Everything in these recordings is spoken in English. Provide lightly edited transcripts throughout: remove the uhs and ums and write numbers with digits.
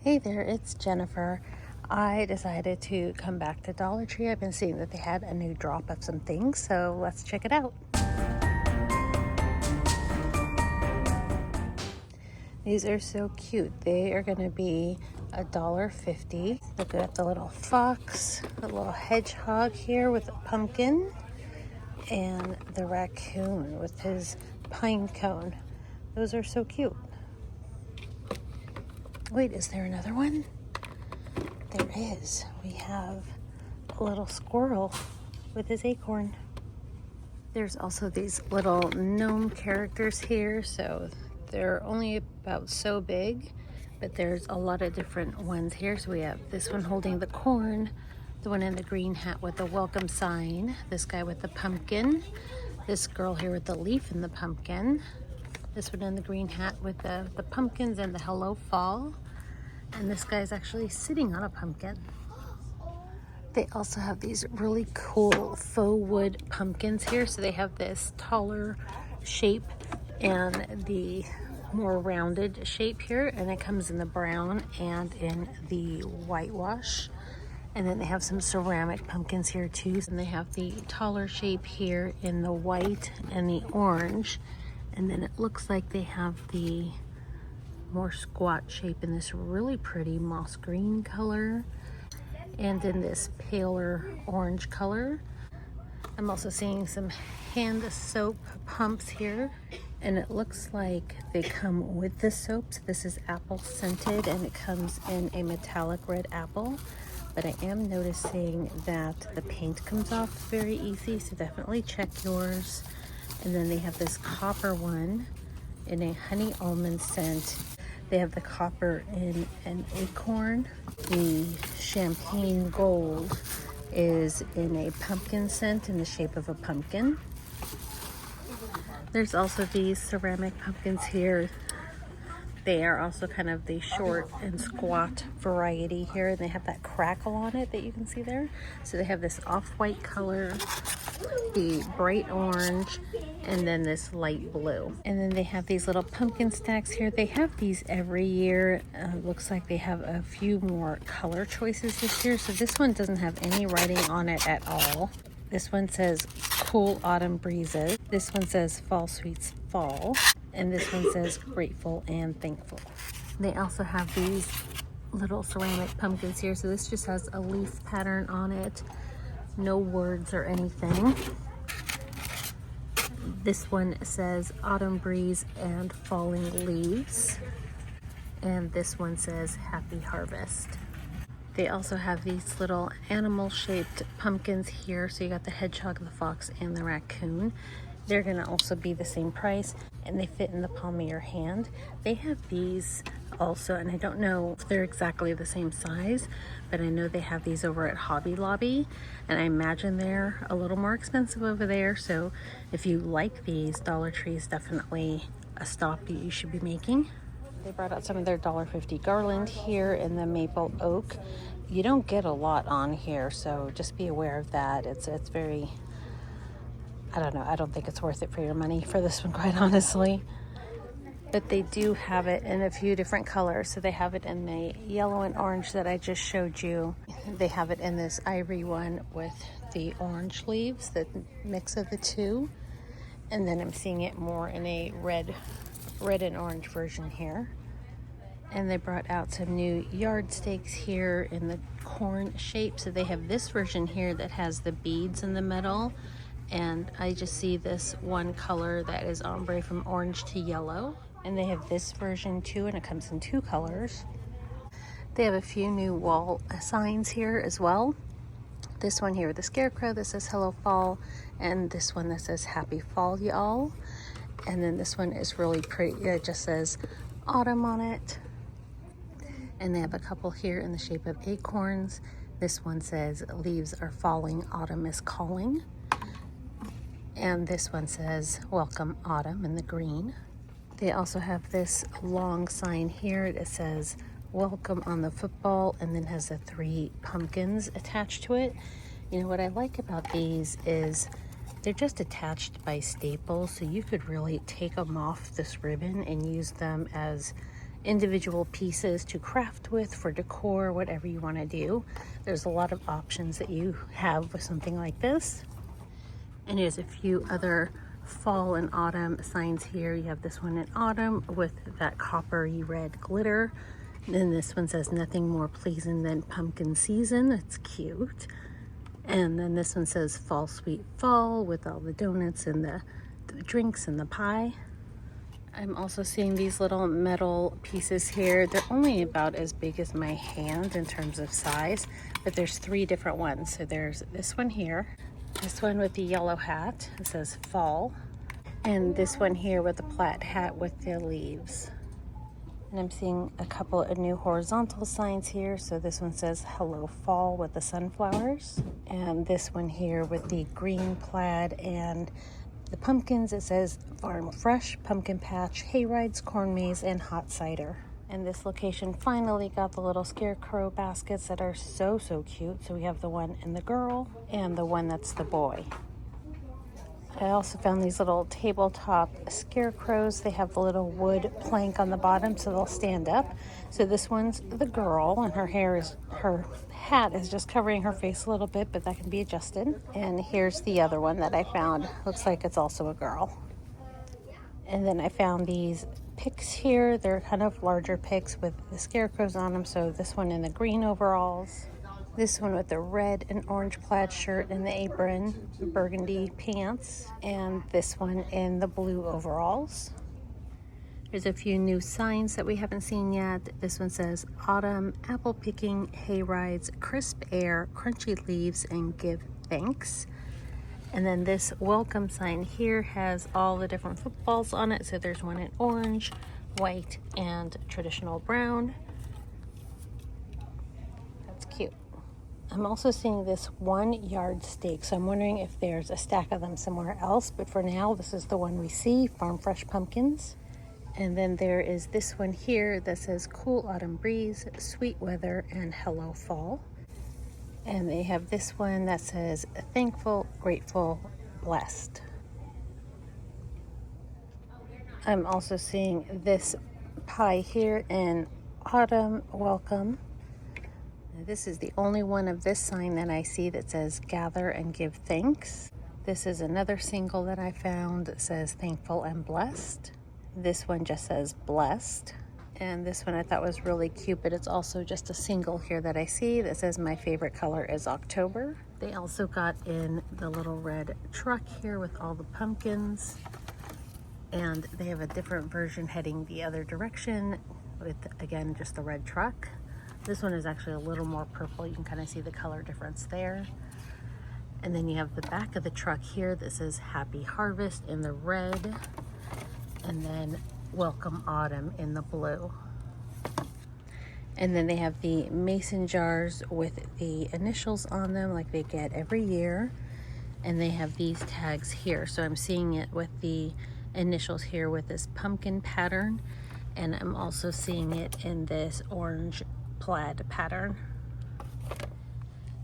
Hey there, it's Jennifer. I decided to come back to Dollar Tree. I've been seeing that they had a new drop of some things, so let's check it out. These are so cute. They are going to be $1.50. Look at the little fox, the little hedgehog here with a pumpkin, and the raccoon with his pine cone. Those are so cute. Wait, is there another one? There is. We have a little squirrel with his acorn. There's also these little gnome characters here, so they're only about so big, but there's a lot of different ones here. So we have this one holding the corn, the one in the green hat with the welcome sign, this guy with the pumpkin, this girl here with the leaf and the pumpkin, this one in the green hat with the pumpkins and the hello fall, and this guy's actually sitting on a pumpkin. They also have these really cool faux wood pumpkins here. So they have this taller shape and the more rounded shape here, and it comes in the brown and in the whitewash. And then they have some ceramic pumpkins here too. And they have the taller shape here in the white and the orange. And then it looks like they have the more squat shape in this really pretty moss green color and in this paler orange color. I'm also seeing some hand soap pumps here, and it looks like they come with the soaps. This is apple scented and it comes in a metallic red apple, but I am noticing that the paint comes off very easy, so definitely check yours. And then they have this copper one in a honey almond scent. They have the copper in an acorn. The champagne gold is in a pumpkin scent in the shape of a pumpkin. There's also these ceramic pumpkins here. They are also kind of the short and squat variety here, and they have that crackle on it that you can see there. So they have this off-white color, the bright orange, and then this light blue. And then they have these little pumpkin stacks here. They have these every year. Looks like they have a few more color choices this year. So this one doesn't have any writing on it at all. This one says cool autumn breezes. This one says fall sweets fall. And this one says grateful and thankful. They also have these little ceramic pumpkins here. So this just has a leaf pattern on it. No words or anything. This one says autumn breeze and falling leaves. And this one says happy harvest. They also have these little animal shaped pumpkins here. So you got the hedgehog, the fox, and the raccoon. They're gonna also be the same price, and they fit in the palm of your hand. They have these also, and I don't know if they're exactly the same size, but I know they have these over at Hobby Lobby, and I imagine they're a little more expensive over there. So if you like these, Dollar Tree is definitely a stop that you should be making. They brought out some of their $1.50 garland here in the maple oak. You don't get a lot on here, so just be aware of that. It's very, I don't know, I don't think it's worth it for your money for this one, quite honestly. But they do have it in a few different colors. So they have it in the yellow and orange that I just showed you. They have it in this ivory one with the orange leaves, the mix of the two. And then I'm seeing it more in a red and orange version here. And they brought out some new yard stakes here in the corn shape. So they have this version here that has the beads in the middle. And I just see this one color that is ombre from orange to yellow. And they have this version too, and it comes in two colors. They have a few new wall signs here as well. This one here with the scarecrow that says hello fall, and this one that says happy fall y'all. And then this one is really pretty. It just says autumn on it. And they have a couple here in the shape of acorns. This one says leaves are falling, autumn is calling. And this one says welcome autumn in the green. They also have this long sign here that says welcome on the football, and then has the 3 pumpkins attached to it. You know what I like about these is they're just attached by staples, so you could really take them off this ribbon and use them as individual pieces to craft with for decor, whatever you want to do. There's a lot of options that you have with something like this. And there's a few other fall and autumn signs here. You have this one in autumn with that coppery red glitter. Then this one says nothing more pleasing than pumpkin season. That's cute. And then this one says fall sweet fall with all the donuts and the drinks and the pie. I'm also seeing these little metal pieces here. They're only about as big as my hand in terms of size, but there's 3 different ones. So there's this one here, this one with the yellow hat, it says fall, and this one here with the plaid hat with the leaves. And I'm seeing a couple of new horizontal signs here. So this one says hello fall with the sunflowers, and this one here with the green plaid and the pumpkins, it says farm fresh, pumpkin patch, hay rides, corn maze, and hot cider. And this location finally got the little scarecrow baskets that are so cute. So we have the one in the girl and the one that's the boy. I also found these little tabletop scarecrows. They have the little wood plank on the bottom so they'll stand up. So this one's the girl, and her hat is just covering her face a little bit, but that can be adjusted. And here's the other one that I found. Looks like it's also a girl. And then I found these picks here. They're kind of larger picks with the scarecrows on them. So this one in the green overalls, this one with the red and orange plaid shirt and the apron, burgundy pants, and this one in the blue overalls. There's a few new signs that we haven't seen yet. This one says autumn, apple picking, hay rides, crisp air, crunchy leaves, and give thanks. And then this welcome sign here has all the different footballs on it. So there's one in orange, white, and traditional brown. That's cute. I'm also seeing this 1 yard stake, so I'm wondering if there's a stack of them somewhere else, but for now this is the one we see, farm fresh pumpkins. And then there is this one here that says cool autumn breeze, sweet weather, and hello fall. And they have this one that says thankful, grateful, blessed. I'm also seeing this pie here in autumn welcome. This is the only one of this sign that I see that says gather and give thanks. This is another single that I found that says thankful and blessed. This one just says blessed. And this one I thought was really cute, but it's also just a single here that I see that says my favorite color is October. They also got in the little red truck here with all the pumpkins. And they have a different version heading the other direction with, again, just the red truck. This one is actually a little more purple. You can kind of see the color difference there. And then you have the back of the truck here that says Happy Harvest in the red. And then Welcome Autumn in the blue. And then they have the mason jars with the initials on them like they get every year. And they have these tags here. So I'm seeing it with the initials here with this pumpkin pattern. And I'm also seeing it in this orange plaid pattern.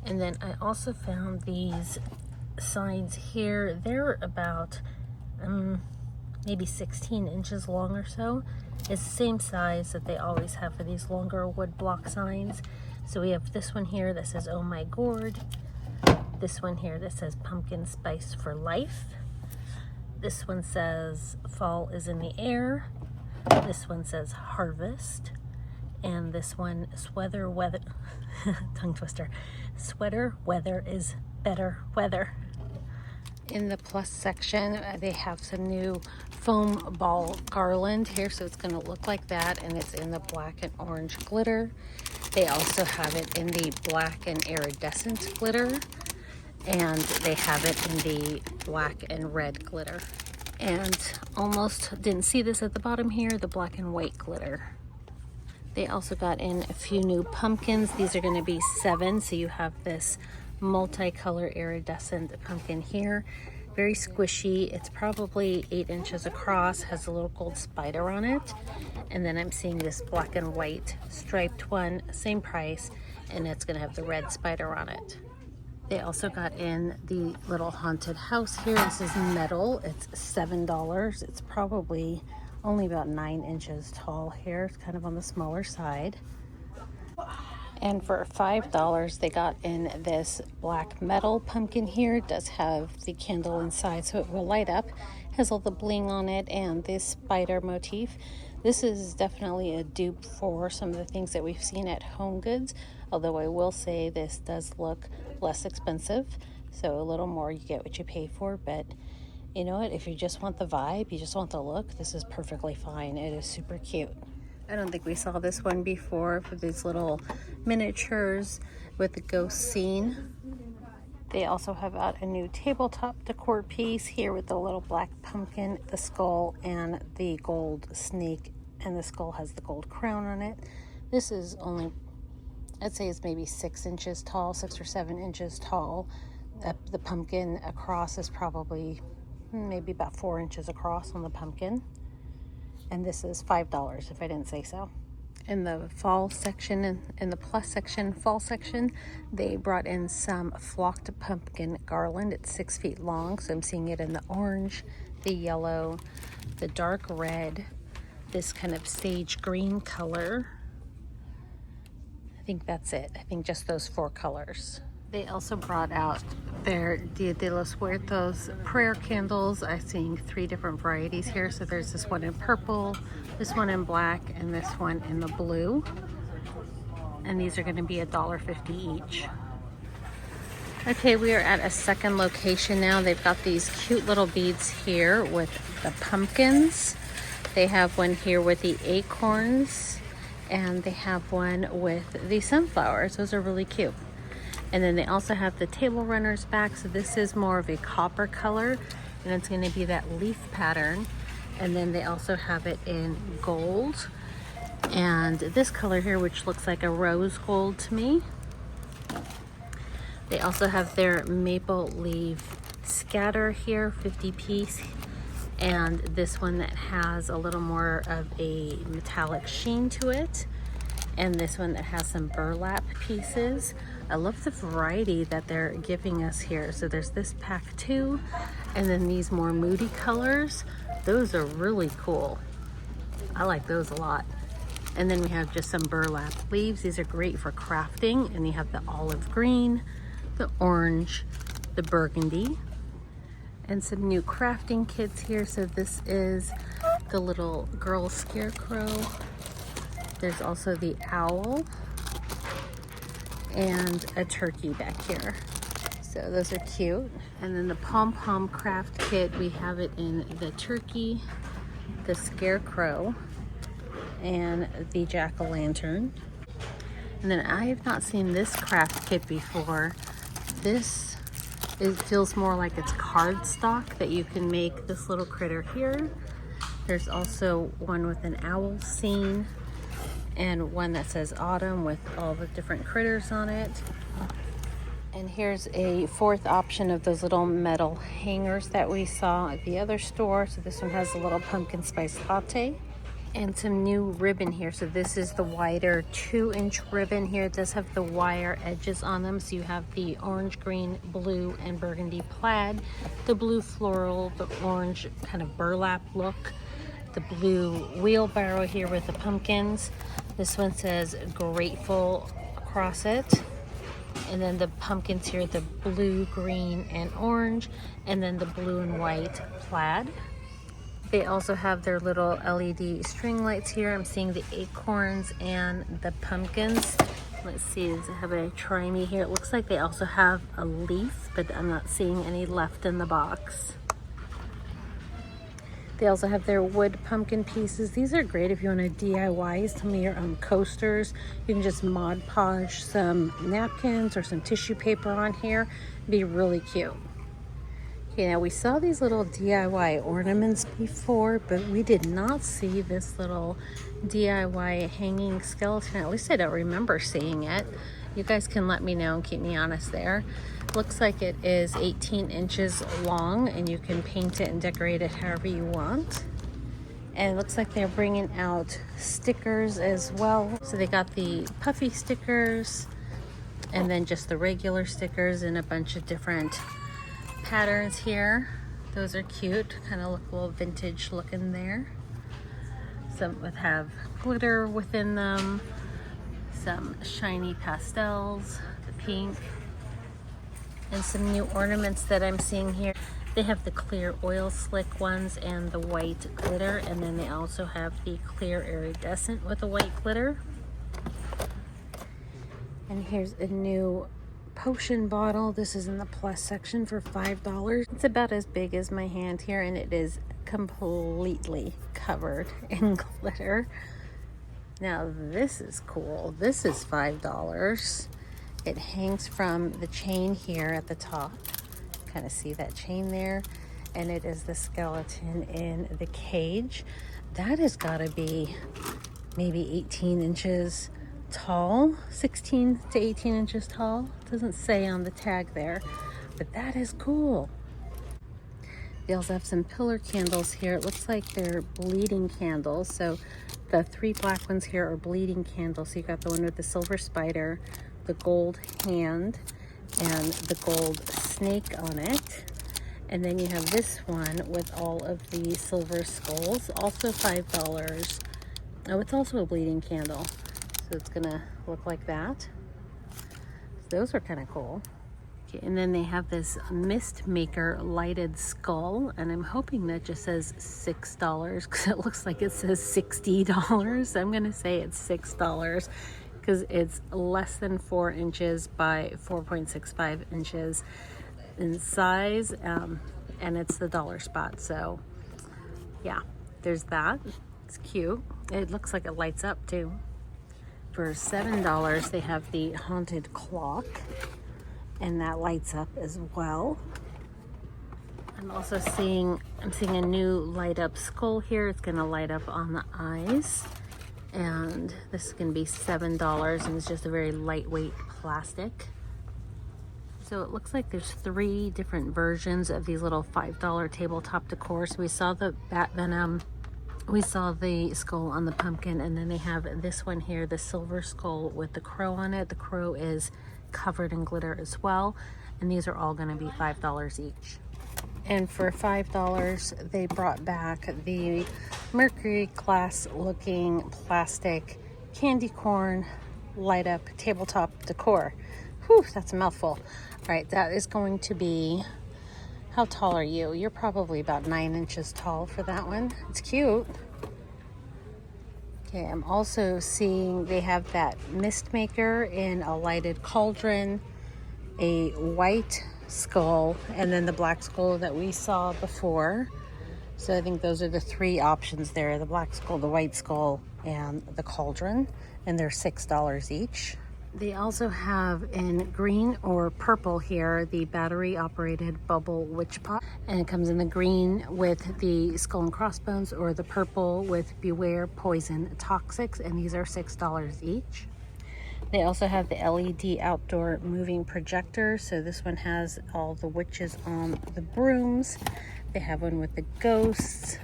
And then I also found these signs here. They're about maybe 16 inches long or so. It's the same size that they always have for these longer wood block signs. So we have this one here that says oh my gourd, this one here that says pumpkin spice for life, this one says fall is in the air, this one says harvest, and this one, sweater weather, tongue twister, sweater weather is better weather. In the plus section, they have some new foam ball garland here, so it's going to look like that, and it's in the black and orange glitter. They also have it in the black and iridescent glitter, and they have it in the black and red glitter. And almost didn't see this at the bottom here, the black and white glitter. They also got in a few new pumpkins. These are going to be 7, so you have this multicolor iridescent pumpkin here. Very squishy. It's probably 8 inches across, has a little gold spider on it. And then I'm seeing this black and white striped one, same price, and it's going to have the red spider on it. They also got in the little haunted house here. This is metal. It's $7. It's probably only about 9 inches tall here. It's kind of on the smaller side. And for $5, they got in this black metal pumpkin here. It does have the candle inside, so it will light up. Has all the bling on it and this spider motif. This is definitely a dupe for some of the things that we've seen at Home Goods, although I will say this does look less expensive, so a little more, you get what you pay for. But you know what, if you just want the vibe, you just want the look, this is perfectly fine. It is super cute. I don't think we saw this one before, for these little miniatures with the ghost scene. They also have out a new tabletop decor piece here with the little black pumpkin, the skull, and the gold snake, and the skull has the gold crown on it. This is only, I'd say it's maybe 6 inches tall, 6 or 7 inches tall. The pumpkin across is probably maybe about 4 inches across on the pumpkin. And this is $5 if I didn't say so. In the fall section, in the plus section, fall section, they brought in some flocked pumpkin garland. It's 6 feet long, so I'm seeing it in the orange, the yellow, the dark red, this kind of sage green color. I think that's it. I think just those 4 colors. They also brought out their Dia de los Muertos prayer candles. I'm seeing 3 different varieties here. So there's this one in purple, this one in black, and this one in the blue. And these are going to be $1.50 each. Okay, we are at a second location now. They've got these cute little beads here with the pumpkins. They have one here with the acorns, and they have one with the sunflowers. Those are really cute. And then they also have the table runners back. So this is more of a copper color, and it's going to be that leaf pattern. And then they also have it in gold and this color here, which looks like a rose gold to me. They also have their maple leaf scatter here, 50 piece, and this one that has a little more of a metallic sheen to it, and this one that has some burlap pieces. I love the variety that they're giving us here. So there's this pack too, and then these more moody colors. Those are really cool. I like those a lot. And then we have just some burlap leaves. These are great for crafting, and you have the olive green, the orange, the burgundy, and some new crafting kits here. So this is the little girl scarecrow. There's also the owl and a turkey back here. So those are cute. And then the pom-pom craft kit, we have it in the turkey, the scarecrow, and the jack-o'-lantern. And then I have not seen this craft kit before. This, it feels more like it's cardstock that you can make this little critter here. There's also one with an owl scene, and one that says autumn with all the different critters on it. And here's a 4th option of those little metal hangers that we saw at the other store. So this one has a little pumpkin spice latte and some new ribbon here. So this is the wider 2-inch ribbon here. It does have the wire edges on them. So you have the orange, green, blue, and burgundy plaid, the blue floral, the orange kind of burlap look, the blue wheelbarrow here with the pumpkins. This one says grateful across it. And then the pumpkins here, the blue, green, and orange, and then the blue and white plaid. They also have their little LED string lights here. I'm seeing the acorns and the pumpkins. Let's see, does it have a try me here? It looks like they also have a leaf, but I'm not seeing any left in the box. They also have their wood pumpkin pieces. These are great if you want to DIY some of your own coasters. You can just Mod Podge some napkins or some tissue paper on here. It'd be really cute. Okay, now we saw these little DIY ornaments before, but we did not see this little DIY hanging skeleton. At least I don't remember seeing it. You guys can let me know and keep me honest there. Looks like it is 18 inches long, and you can paint it and decorate it however you want. And it looks like they're bringing out stickers as well. So they got the puffy stickers, and then just the regular stickers in a bunch of different patterns here. Those are cute, kind of look a little vintage looking there. Some would have glitter within them, some shiny pastels, the pink, and some new ornaments that I'm seeing here. They have the clear oil slick ones and the white glitter, and then they also have the clear iridescent with the white glitter. And here's a new potion bottle. This is in the plus section for $5. It's about as big as my hand here, and it is completely covered in glitter. Now this is cool. This is $5. It hangs from the chain here at the top. Kind of see that chain there, and it is the skeleton in the cage. That has got to be maybe 18 inches tall, 16 to 18 inches tall. Doesn't say on the tag there, but that is cool. They also have some pillar candles here. It looks like they're bleeding candles. So the 3 black ones here are bleeding candles. So you got the one with the silver spider, the gold hand, and the gold snake on it. And then you have this one with all of the silver skulls, also $5. Oh, it's also a bleeding candle. So it's gonna look like that. So those are kind of cool. Okay, and then they have this mist maker lighted skull, and I'm hoping that just says $6 because it looks like it says $60. I'm gonna say it's $6 because it's less than 4 inches by 4.65 inches in size, and it's the dollar spot. So yeah, there's that. It's cute. It looks like it lights up too. For $7, they have the haunted clock, and that lights up as well. I'm also seeing a new light up skull here. It's gonna light up on the eyes, and this is gonna be $7, and it's just a very lightweight plastic. So it looks like there's 3 different versions of these little $5 tabletop decor. So we saw the bat venom, we saw the skull on the pumpkin, and then they have this one here, the silver skull with the crow on it. The crow is covered in glitter as well, and these are all going to be $5 each. And for $5, they brought back the Mercury glass looking plastic candy corn light up tabletop decor. Whew, that's a mouthful. All right, that is going to be, how tall are you? You're probably about 9 inches tall for that one. It's cute. Okay, I'm also seeing they have that mist maker in a lighted cauldron, a white skull, and then the black skull that we saw before. So I think those are the 3 options there, the black skull, the white skull, and the cauldron, and they're $6 each. They also have in green or purple here the battery operated bubble witch pot, and it comes in the green with the skull and crossbones, or the purple with beware poison toxics, and these are $6 each. They also have the LED outdoor moving projector. So this one has all the witches on the brooms. They have one with the ghosts.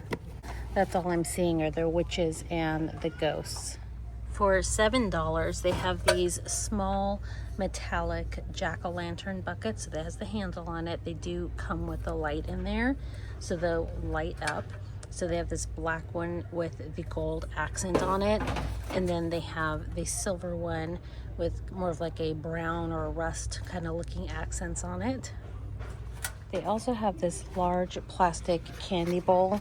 That's all I'm seeing are the witches and the ghosts. For $7, they have these small metallic jack-o'-lantern buckets. So that has the handle on it. They do come with a light in there, so they'll light up. So they have this black one with the gold accent on it, and then they have the silver one with more of like a brown or a rust kind of looking accents on it. They also have this large plastic candy bowl.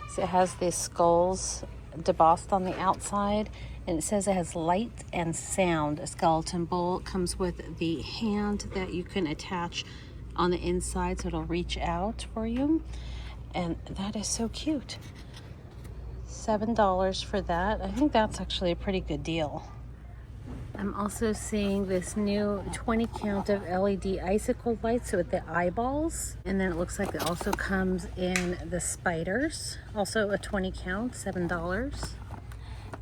So it has these skulls debossed on the outside, and it says it has light and sound. A skeleton bowl comes with the hand that you can attach on the inside, so it'll reach out for you. And that is so cute. $7 for that. I think that's actually a pretty good deal. I'm also seeing this new 20 count of LED icicle lights with the eyeballs. And then it looks like it also comes in the spiders. Also a 20 count, $7.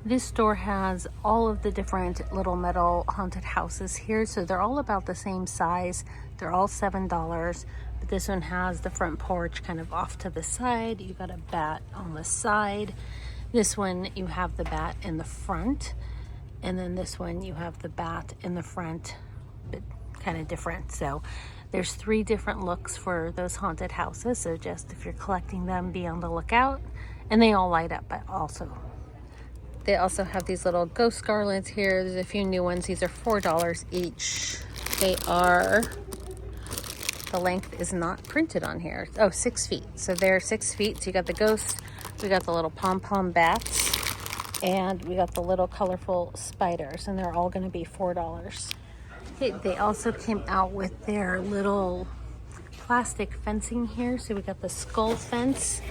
This store has all of the different little metal haunted houses here. So they're all about the same size. They're all $7. But this one has the front porch kind of off to the side. You got a bat on the side. This one, you have the bat in the front. And then this one, you have the bat in the front, but kind of different. So there's 3 different looks for those haunted houses. So just if you're collecting them, be on the lookout. And they all light up also. They also have these little ghost garlands here. There's a few new ones. These are $4 each. They are, the length is not printed on here. Oh, 6 feet. So they're 6 feet. So you got the ghost, we got the little pom-pom bats, and we got the little colorful spiders, and they're all gonna be $4. Okay, they also came out with their little plastic fencing here. So we got the skull fence.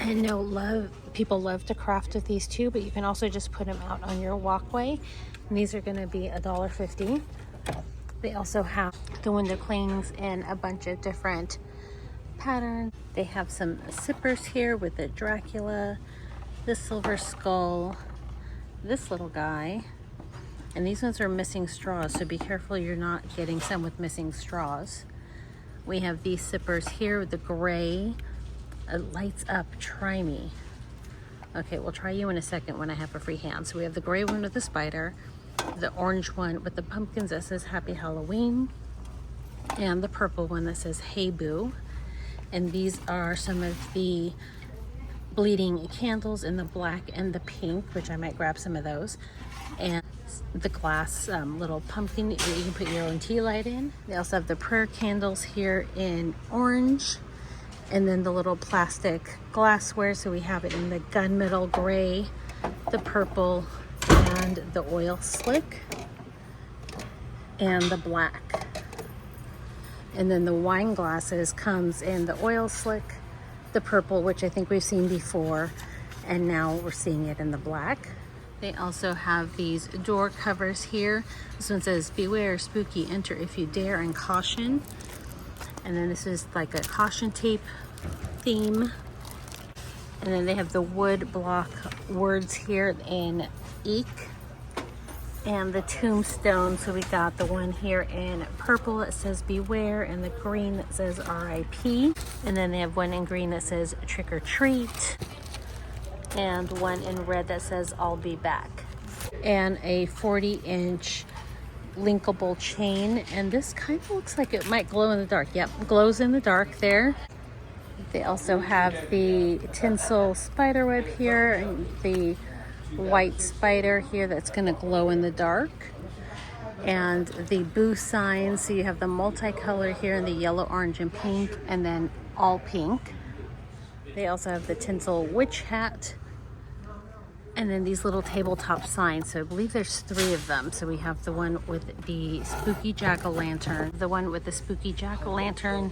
I know people love to craft with these too, but you can also just put them out on your walkway. And these are gonna be $1.50. They also have the window clings in a bunch of different patterns. They have some sippers here with the Dracula, the silver skull, this little guy, and these ones are missing straws, so be careful you're not getting some with missing straws. We have these sippers here with the gray. It lights up, try me. Okay, we'll try you in a second when I have a free hand. So we have the gray one with the spider, the orange one with the pumpkins that says Happy Halloween, and the purple one that says Hey Boo. And these are some of the bleeding candles in the black and the pink, which I might grab some of those. And the glass little pumpkin that you can put your own tea light in. They also have the prayer candles here in orange. And then the little plastic glassware. So we have it in the gunmetal gray, the purple, and the oil slick, and the black. And then the wine glasses comes in the oil slick, the purple, which I think we've seen before, and now we're seeing it in the black. They also have these door covers here. This one says, beware, spooky, enter if you dare, and caution. And then this is like a caution tape theme. And then they have the wood block words here in eek. And the tombstone, so we got the one here in purple that says beware, and the green that says RIP. And then they have one in green that says trick or treat, and one in red that says I'll be back. And a 40-inch linkable chain, and this kind of looks like it might glow in the dark. Yep, glows in the dark there. They also have the tinsel spider web here, and the white spider here that's going to glow in the dark, and the boo signs. So you have the multicolor here in the yellow, orange, and pink, and then all pink. They also have the tinsel witch hat, and then these little tabletop signs. So I believe there's 3 of them. So we have the one with the spooky jack-o'-lantern, the one with the spooky jack-o'-lantern,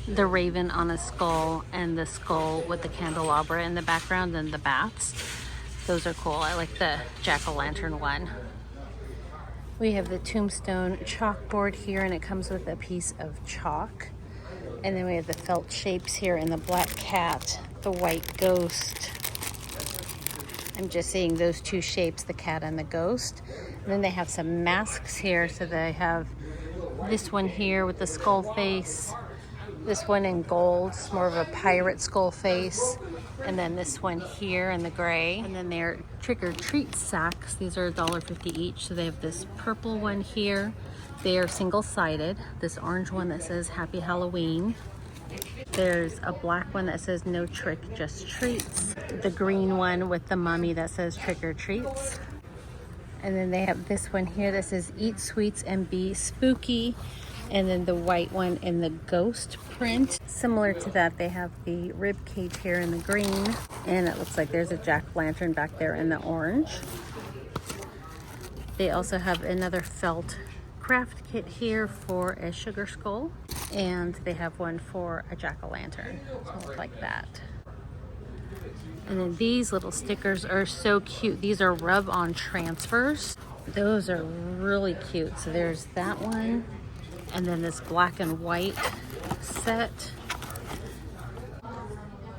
the raven on a skull, and the skull with the candelabra in the background, and the bats. Those are cool. I like the jack-o'-lantern one. We have the tombstone chalkboard here, and it comes with a piece of chalk. And then we have the felt shapes here in the black cat, the white ghost. I'm just seeing those 2 shapes, the cat and the ghost. And then they have some masks here. So they have this one here with the skull face, this one in gold, it's more of a pirate skull face, and then this one here in the gray. And then they're trick-or-treat sacks. These are $1.50 each. So they have this purple one here. They are single-sided. This orange one that says Happy Halloween. There's a black one that says no trick, just treats. The green one with the mummy that says trick or treats. And then they have this one here that says eat sweets and be spooky. And then the white one in the ghost print. Similar to that, they have the rib cage here in the green. And it looks like there's a jack-o'-lantern back there in the orange. They also have another felt craft kit here for a sugar skull. And they have one for a jack-o'-lantern. So like that. And then these little stickers are so cute. These are rub-on transfers. Those are really cute. So there's that one. And then this black and white set.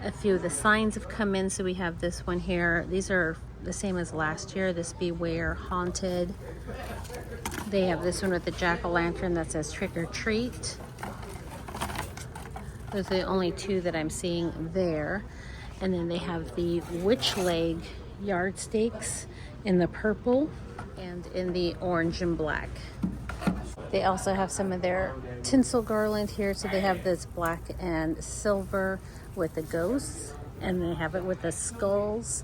A few of the signs have come in. So we have this one here. These are the same as last year. This Beware Haunted. They have this one with the jack-o'-lantern that says trick or treat. Those are the only 2 that I'm seeing there. And then they have the witch leg yard stakes in the purple and in the orange and black. They also have some of their tinsel garland here. So they have this black and silver with the ghosts. and they have it with the skulls.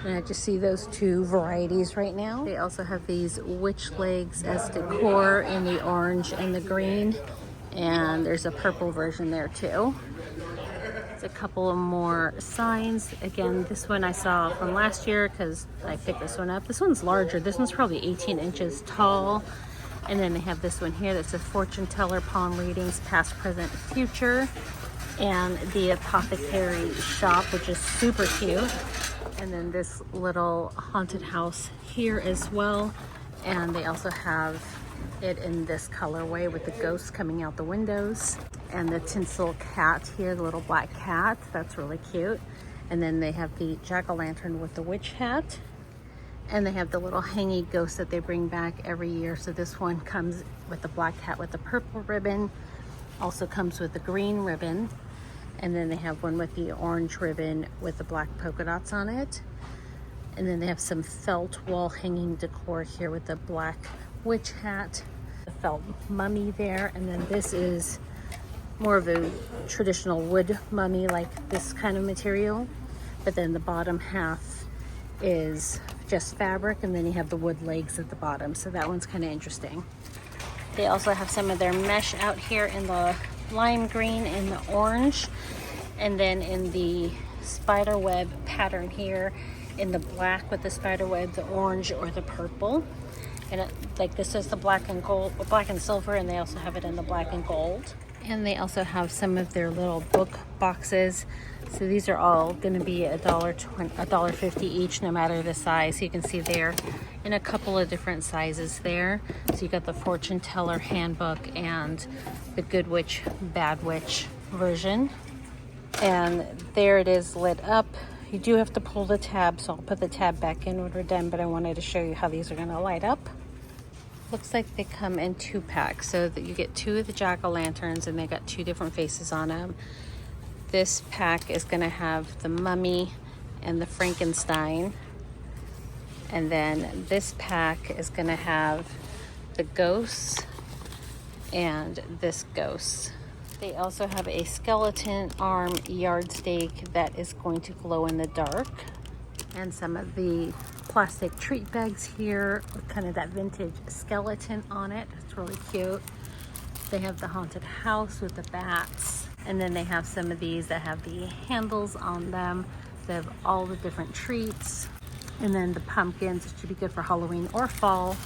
And I just see those two varieties right now. They also have these witch legs as decor in the orange and the green. And there's a purple version there too. There's a couple of more signs. Again, this one I saw from last year because I picked this one up. This one's larger. This one's probably 18 inches tall. And then they have this one here that says fortune teller palm readings, past, present, future. And the apothecary shop, which is super cute. And then this little haunted house here as well. And they also have it in this colorway with the ghosts coming out the windows. And the tinsel cat here, the little black cat, that's really cute. And then they have the jack-o'-lantern with the witch hat. And they have the little hangy ghost that they bring back every year. So this one comes with the black hat with the purple ribbon. Also comes with the green ribbon. And then they have one with the orange ribbon with the black polka dots on it. And then they have some felt wall hanging decor here with the black witch hat, the felt mummy there. And then this is more of a traditional wood mummy, like this kind of material. But then the bottom half is just fabric, and then you have the wood legs at the bottom. So that one's kind of interesting. They also have some of their mesh out here in the lime green and the orange, and then in the spider web pattern here in the black with the spider web, the orange or the purple. And like this is the black and gold, black and silver, and they also have it in the black and gold. And they also have some of their little book boxes. So these are all going to be $1.50 each, no matter the size. You can see they're in a couple of different sizes there. So you got the fortune teller handbook and the good witch, bad witch version. And there it is lit up. You do have to pull the tab, so I'll put the tab back in when we're done, but I wanted to show you how these are going to light up. Looks like they come in 2-packs, so that you get 2 of the jack-o'-lanterns, and they got 2 different faces on them. This pack is going to have the mummy and the Frankenstein, and then this pack is going to have the ghosts and this ghost. They also have a skeleton arm yardstake that is going to glow in the dark, and some of the plastic treat bags here with kind of that vintage skeleton on it. It's really cute. They have the haunted house with the bats, and then they have some of these that have the handles on them. They have all the different treats, and then the pumpkins, which should be good for Halloween or fall.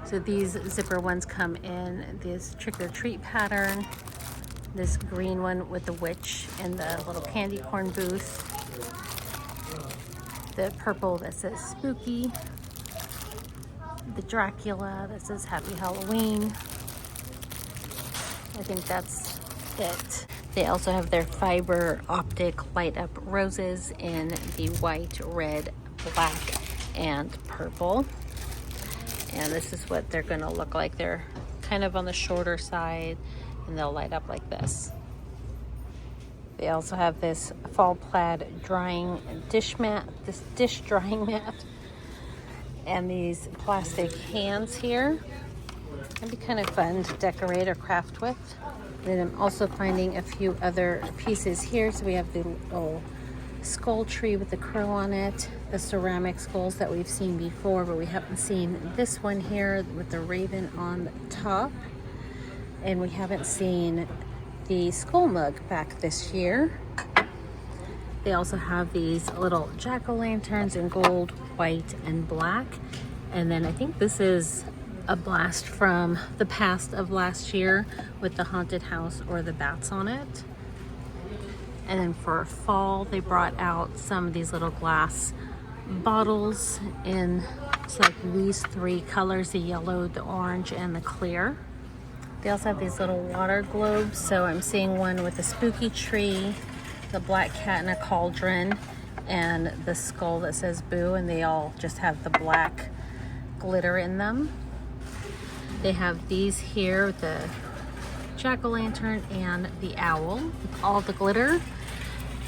So these zipper ones come in this trick-or-treat pattern, this green one with the witch and the little candy corn booth, the purple that says spooky, the Dracula that says happy Halloween. I think that's it. They also have their fiber optic light up roses in the white, red, black, and purple. And this is what they're gonna look like. They're kind of on the shorter side, and they'll light up like this. They also have this fall plaid drying dish mat, this dish drying mat, and these plastic hands here. It'd be kind of fun to decorate or craft with. Then I'm also finding a few other pieces here. So we have the little skull tree with the crow on it, the ceramic skulls that we've seen before, but we haven't seen this one here with the raven on the top. And we haven't seen the skull mug back this year. They also have these little jack-o'-lanterns in gold, white, and black. And then I think this is a blast from the past of last year with the haunted house or the bats on it. And then for fall, they brought out some of these little glass bottles in like these 3 colors, the yellow, the orange, and the clear. They also have these little water globes. So I'm seeing one with a spooky tree, the black cat in a cauldron, and the skull that says boo, and they all just have the black glitter in them. They have these here, the jack-o'-lantern and the owl, with all the glitter.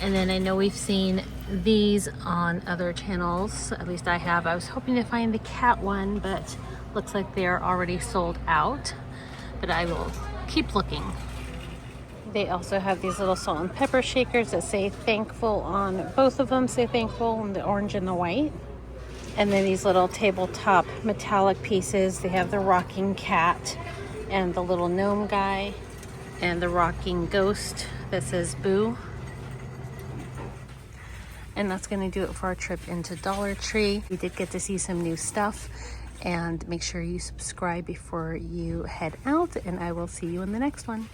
And then I know we've seen these on other channels, at least I have. I was hoping to find the cat one, but looks like they're already sold out. But I will keep looking. They also have these little salt and pepper shakers that say thankful on both of them, say thankful on the orange and the white. And then these little tabletop metallic pieces. They have the rocking cat and the little gnome guy and the rocking ghost that says boo. And that's going to do it for our trip into Dollar Tree. We did get to see some new stuff, and make sure you subscribe before you head out, and I will see you in the next one.